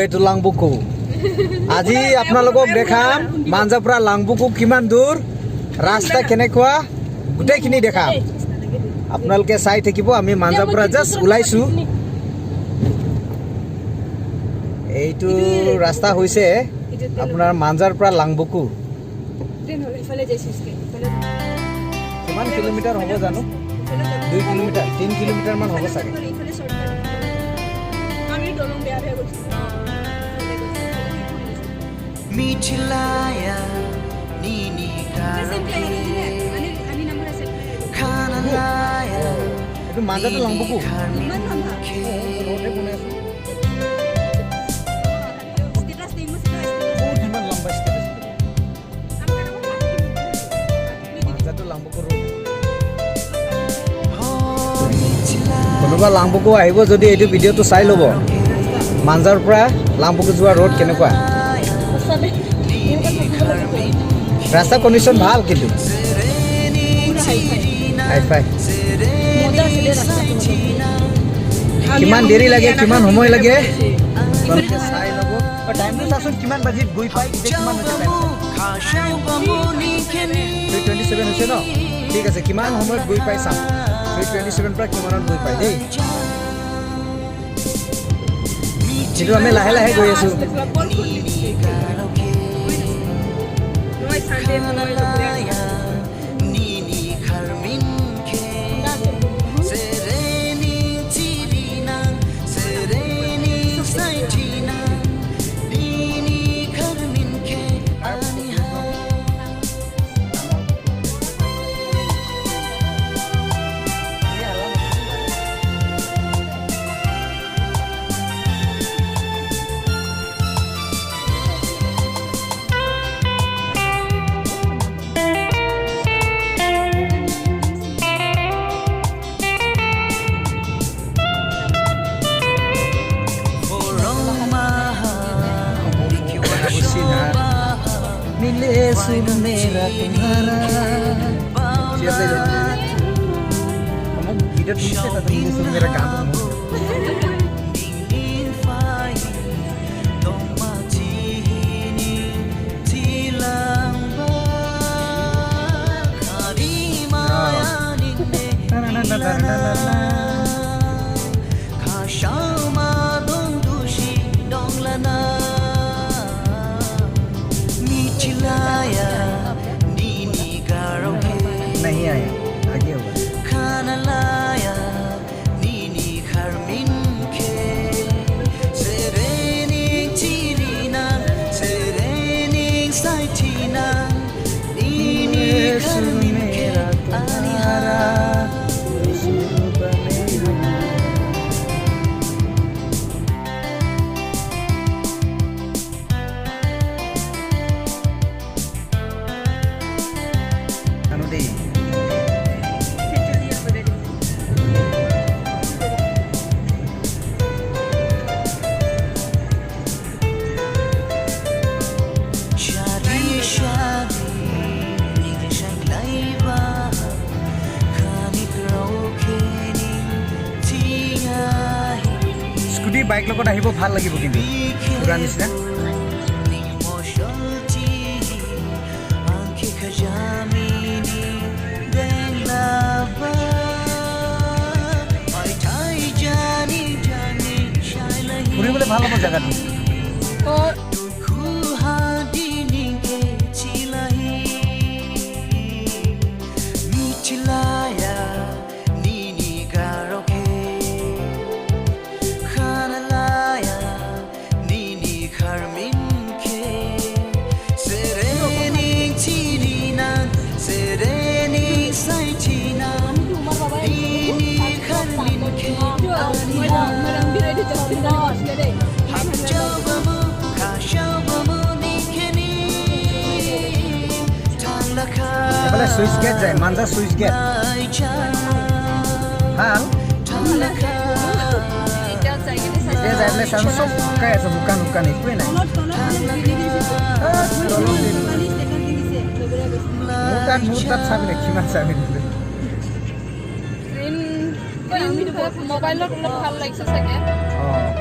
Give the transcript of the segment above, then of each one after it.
এইটো লাংবুকু আজি আপোনালোকক দেখাম মাঞ্জাৰ পৰা লাংবুকু কিমান দূৰ ৰাস্তা কেনেকুৱা গোটেইখিনি দেখাম আপোনালোকে চাই থাকিব আমি মাঞ্জাৰ পৰা জাস্ট ওলাইছো এইটো ৰাস্তা হৈছে আপোনাৰ মাঞ্জাৰ পৰা লাংবুকু কিমান কিলোমিটাৰ হ'ব জানো 2 কিলোমিটাৰ 3 কিলোমিটাৰ মান হ'ব চাগে Michilaya nini karaoke Kanalaya itu manja tuh Langbuku কোনোবা লাংবুকু আহিব যদি এইটো ভিডিওটো চাই ল'ব মাঞ্জাৰ পৰা লাংবুকু যোৱা ৰোড কেনেকুৱা ৰাস্তা কণ্ডিশ্যন ভাল কিন্তু কিমান দেৰি লাগে কিমান সময় লাগে চাই ল'ব টাইমটো চাচোন কিমান বাজিত গৈ পাই কিমান হৈছে 3:27 হৈছে ন ঠিক আছে কিমান সময়ত গৈ পাই চাম 3:27 পৰা কিমানত গৈ পাই দেই কিন্তু আমি লাহে লাহে গৈ আছো मिले सुर मेरा तुम्हारा siap deh kamu tidak bisa kata miले suruh मेरा kamu नहीं आया आगे होगा Kanalaya nini karmin ke serening tirina serening saitina nini karmin ke anihara anu deh scooty bike লগত আহিব ভাল লাগিব কিন্তু পুৰা নিচিনা ফুৰিবলৈ ভাল হ'ব জেগাটো এফালে সুইচ গেট যায় মাঞ্জাৰ সুইচ গেট ভাল এতিয়া যাই পেলাই চাওঁ চব শুকাই আছে শুকান শুকান একোৱে নাই মোৰ তাত চাবি কিমান চাবি মোবাইলত অলপ ভাল লাগিছে চাগে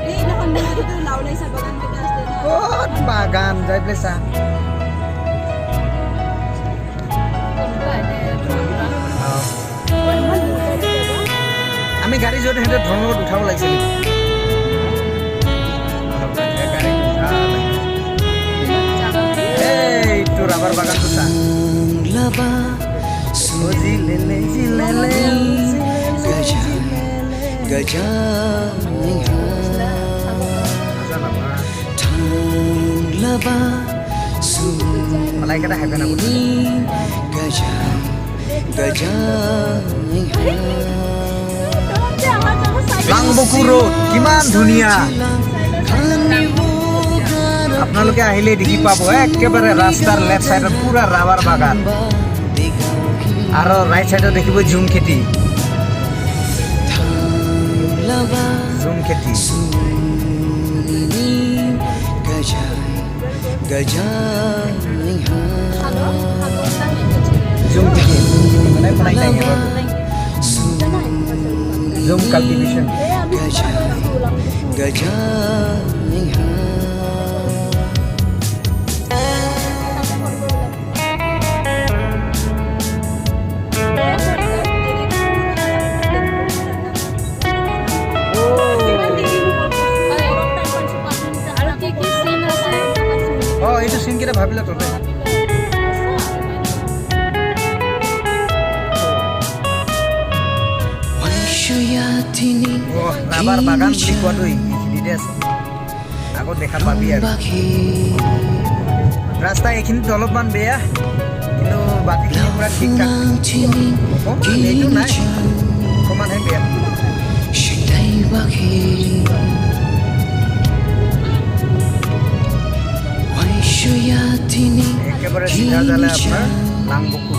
এই নহয় লাউ লাইছা বাগান Kot bagan jai plesa. আমি গাড়ী য'ত সিহঁতে ধনৰ লগত উঠাব লাগিছিল এইটো ৰাবাৰ বাগানটো চা laba জিলেলে জিলেলে gajah laba malai kata happen aku Langbuku Road কিমান ধুনীয়া আপোনালোকে আহিলে দেখি পাব একেবাৰে ৰাস্তাৰ লেফট সাইডত পুৰা ৰাবাৰ বাগান আৰু ৰাইট সাইডত দেখিব ঝুম খেতি ঝুম খেতি ঝুম খেতি মানে পঢ়াই থাকে ঝুম কাল্টিভেশন এইটো চিন কেইটা ভাবিলে ততে ৰাবাৰ বাগান বুলি কোৱাটো এইখিনিতে আছে আকৌ দেখা পাবি আৰু ৰাস্তা এইখিনিত অলপমান বেয়া কিন্তু বাকীখিনি পুৰা ঠিক ঠাক অকণমান এইটো নাই অকণমানহে বেয়া একেবাৰে চিধা যালে আপোনাৰ লাংবকু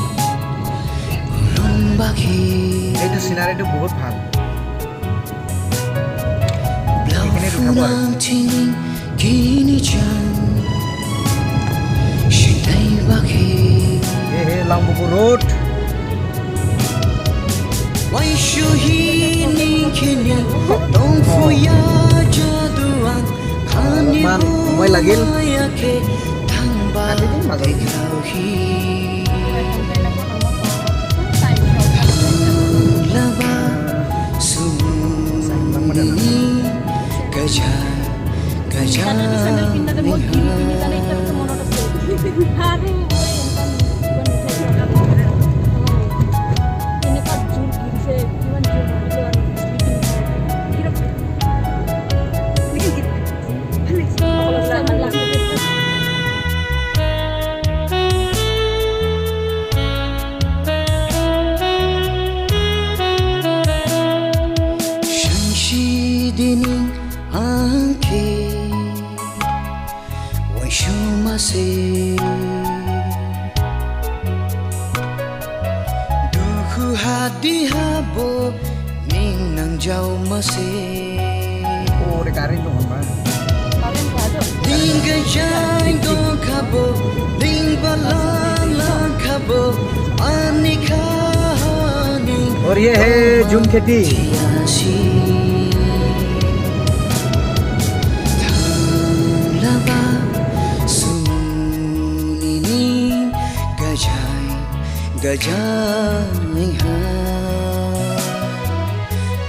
এইটো চিনাৰীটো বহুত ভাল এইখিনিত উঠাব আৰু হে লাংবকু ৰোড অকণমান সময় লাগিল Duhu hati habo ning nang jauh masih oh dekarin tuh Mbak ding gajai do khabo ding balala khabo anika ning और ये है झूम खेती gajah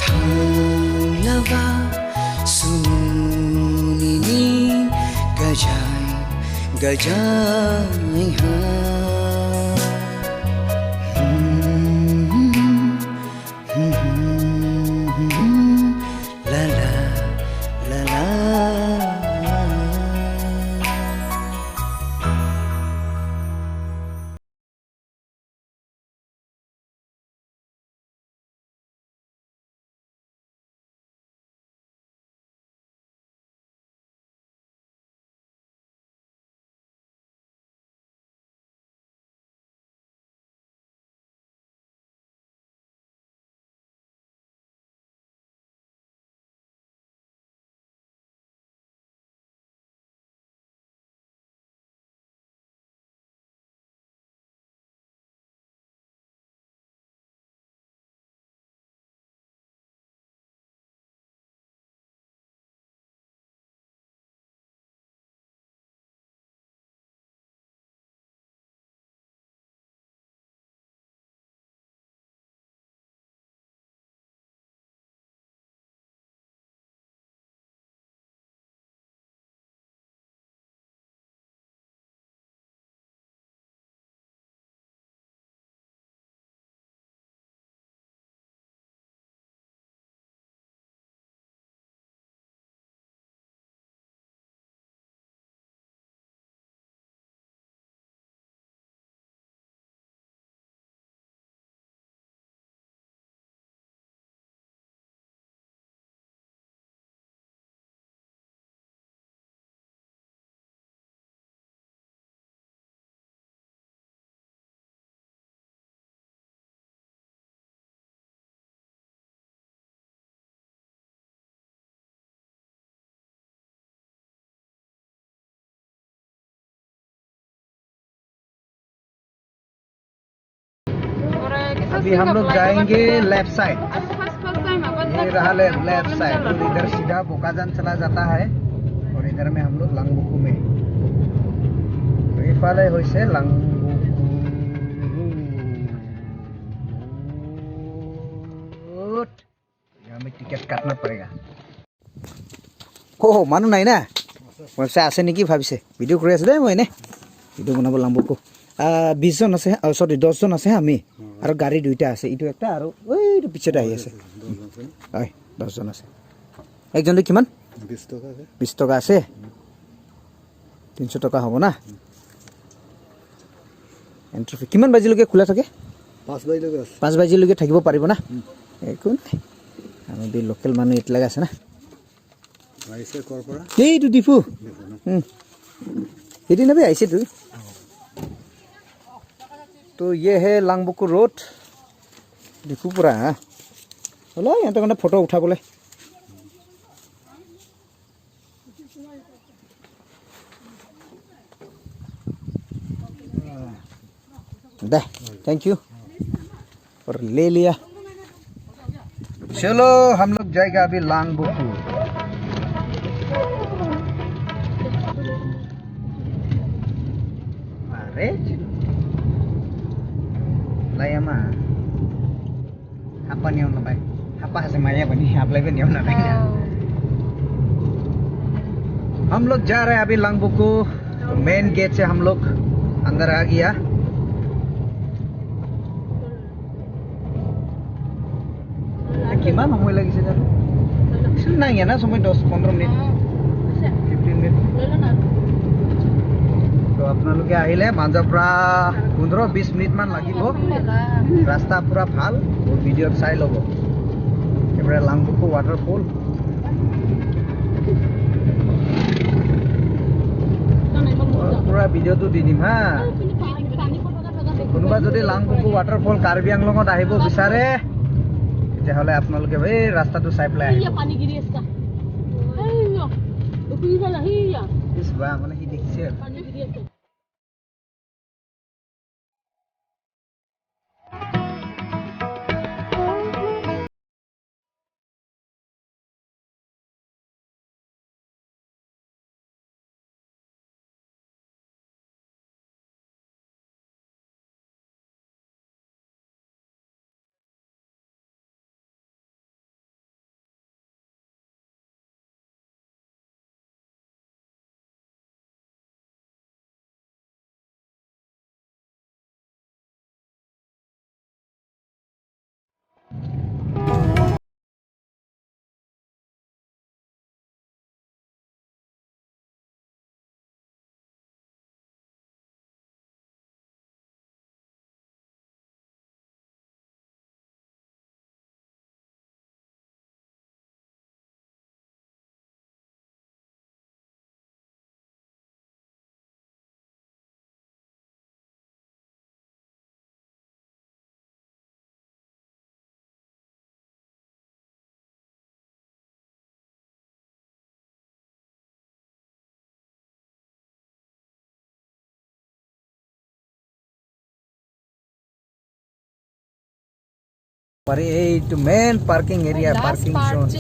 thang lava sunini gajah अभी हम लोग जाएंगे लेफ्ट साइड। फर्स्ट टाइम ये रहा लेफ्ट साइड और इधर सीधा बोकाजान चला जाता है और इधर में हम लोग लांगबुकु में। तो इफाले होइसे लांगबुकु यहाँ में टिकट काटना पड़ेगा। हो मानु নাই না মইছে আছে নেকি ভাবিছে ভিডিও কৰি আছে দে মই এনে ভিডিও বনাব লাংবুকু 20 জন আছে সরি 10 জন আছে আমি আর গাড়ি দুইটা আছে ইটো একটা আর ওইটো পিছতে আহি আছে হয় 10 জন আছে একজনলৈ কিমান 20 টাকা আছে 20 টাকা আছে 300 টাকা হ'ব না এন্ট্রি ফি কিমান বাজিলৈকে খোলা থাকে 5 বাজিলৈকে আছে 5 বাজিলৈকে থাকিব পাৰিব না একো আমি বি লোকাল মানুহ ইতলাগ আছে না আইছে কৰপৰা এইটো ডিপু এদিন নবে আইছে তুই तो ये है लांगबुकु रोड डिपू पूरा बोलो यहाँ तो फोटो उठा बोले दे थैंक यू और ले लिया। चलो हम लोग जाएगा अभी लांगबुकु। अरे लायमा apa nih orang baik apa semuanya bani आप लोग नहीं होना चाहिए। हम लोग जा रहे हैं अभी लांगबुकु मेन गेट से हम लोग अंदर आ गया। किमान समय लगी से नहीं है ना समय 10-15 मिनट 15 मिनट तो अपना लोग আহিলে মানজাপৰা 15-20 মিনিট মান লাগিব ৰাস্তা পুৰা ভাল ভিডিঅ চাই লব এবাৰে লাংবুকু ওয়াটাৰফল পুৰা ভিডিওটো দি দিম হা কোনোবা যদি লাংবুকু ওয়াটাৰফল কাৰ্বি আংলঙত আহিব বিচাৰে তেতিয়াহলে আপোনালোকে এই ৰাস্তাটো চাই পেলাই আহিব পানী গিৰি আছে এইয়া ওকুইৰা লাহিয়া ইস বা মানে কি দেখিছে পানী গিৰি আছে। Pari itu main parking area parking zone.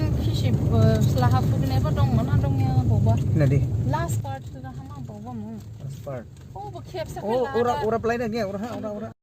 Setelah aku kenapa dong mana dongnya boba? Nadi. Last part sudah sama boba mu. Last part. Oh, bekep sekali. Oh, ora lain lagi, ora.